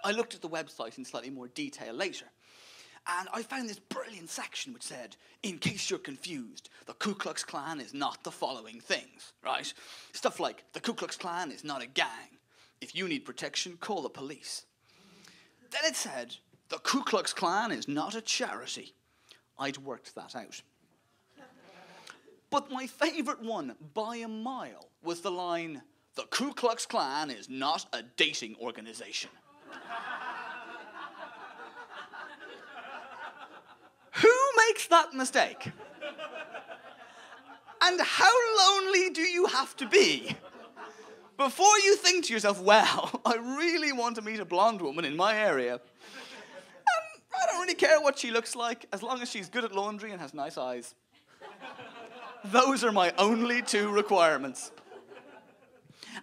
I looked at the website in slightly more detail later, and I found this brilliant section which said, in case you're confused, the Ku Klux Klan is not the following things, right? Stuff like, the Ku Klux Klan is not a gang. If you need protection, call the police. Then it said, the Ku Klux Klan is not a charity. I'd worked that out. But my favourite one, by a mile, was the line, the Ku Klux Klan is not a dating organisation. Who makes that mistake? And how lonely do you have to be before you think to yourself, well, I really want to meet a blonde woman in my area. I don't really care what she looks like, as long as she's good at laundry and has nice eyes. Those are my only two requirements.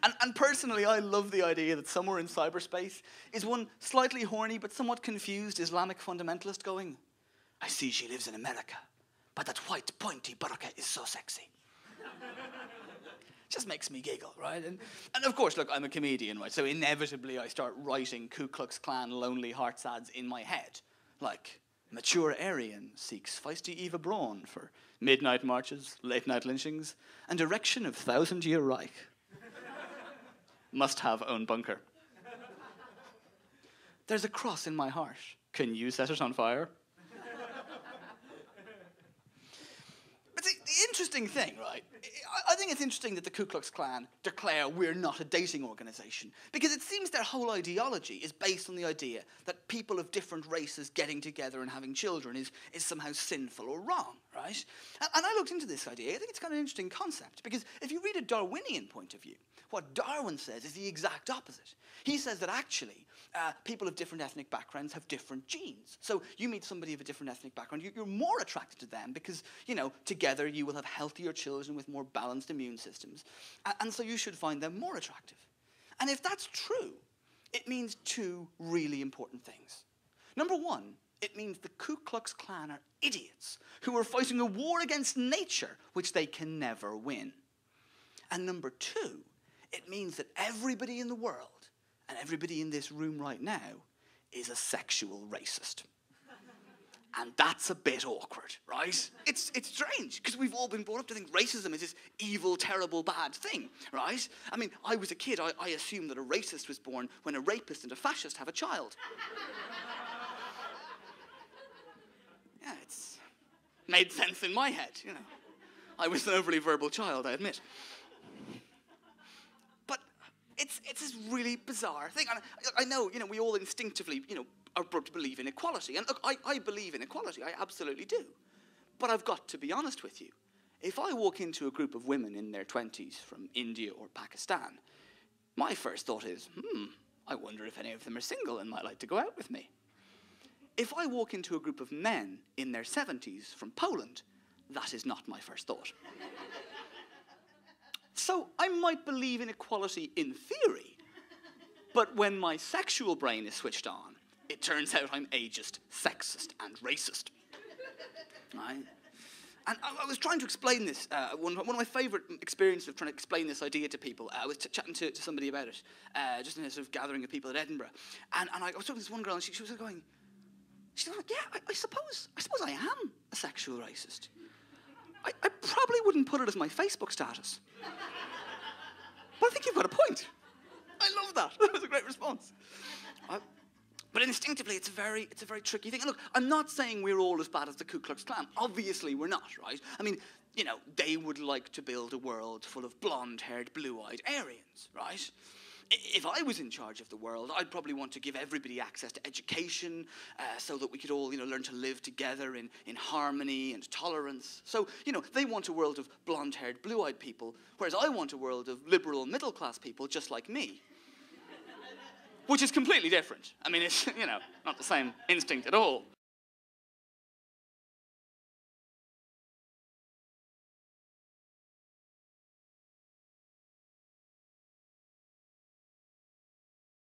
And personally, I love the idea that somewhere in cyberspace is one slightly horny but somewhat confused Islamic fundamentalist going, I see she lives in America, but that white pointy burqa is so sexy. Just makes me giggle, right? And of course, look, I'm a comedian, right? So inevitably I start writing Ku Klux Klan lonely hearts ads in my head. Like, mature Aryan seeks feisty Eva Braun for midnight marches, late night lynchings, and erection of 1,000-year Reich. Must have own bunker. There's a cross in my heart. Can you set it on fire? But the interesting thing, right? I think it's interesting that the Ku Klux Klan declare we're not a dating organisation, because it seems their whole ideology is based on the idea that people of different races getting together and having children is somehow sinful or wrong, right? And I looked into this idea. I think it's kind of an interesting concept, because if you read a Darwinian point of view, what Darwin says is the exact opposite. He says that actually people of different ethnic backgrounds have different genes. So you meet somebody of a different ethnic background, you're more attracted to them because, you know, together you will have healthier children with more balanced immune systems. And so you should find them more attractive. And if that's true, it means two really important things. Number one, it means the Ku Klux Klan are idiots who are fighting a war against nature, which they can never win. And number two, it means that everybody in the world, and everybody in this room right now, is a sexual racist. And that's a bit awkward, right? It's strange, because we've all been brought up to think racism is this evil, terrible, bad thing, right? I mean, I was a kid, I assumed that a racist was born when a rapist and a fascist have a child. Yeah, it's made sense in my head, you know. I was an overly verbal child, I admit. It's this really bizarre thing. And I know, you know, we all instinctively, you know, are brought to believe in equality. And look, I believe in equality. I absolutely do. But I've got to be honest with you. If I walk into a group of women in their 20s from India or Pakistan, my first thought is, I wonder if any of them are single and might like to go out with me. If I walk into a group of men in their 70s from Poland, that is not my first thought. So I might believe in equality in theory, but when my sexual brain is switched on, it turns out I'm ageist, sexist, and racist. Right? And I was trying to explain this. One of my favourite experiences of trying to explain this idea to people, I was chatting to somebody about it, just in a sort of gathering of people at Edinburgh. And I was talking to this one girl, and she was going, she was like, yeah, I suppose I am a sexual racist. I probably wouldn't put it as my Facebook status. But I think you've got a point. I love that. That was a great response. But instinctively, it's a very tricky thing. And look, I'm not saying we're all as bad as the Ku Klux Klan. Obviously, we're not, right? I mean, you know, they would like to build a world full of blonde-haired, blue-eyed Aryans, right? If I was in charge of the world, I'd probably want to give everybody access to education so that we could all, you know, learn to live together in harmony and tolerance. So, you know, they want a world of blonde-haired, blue-eyed people, whereas I want a world of liberal, middle-class people just like me. Which is completely different. I mean, it's, you know, not the same instinct at all.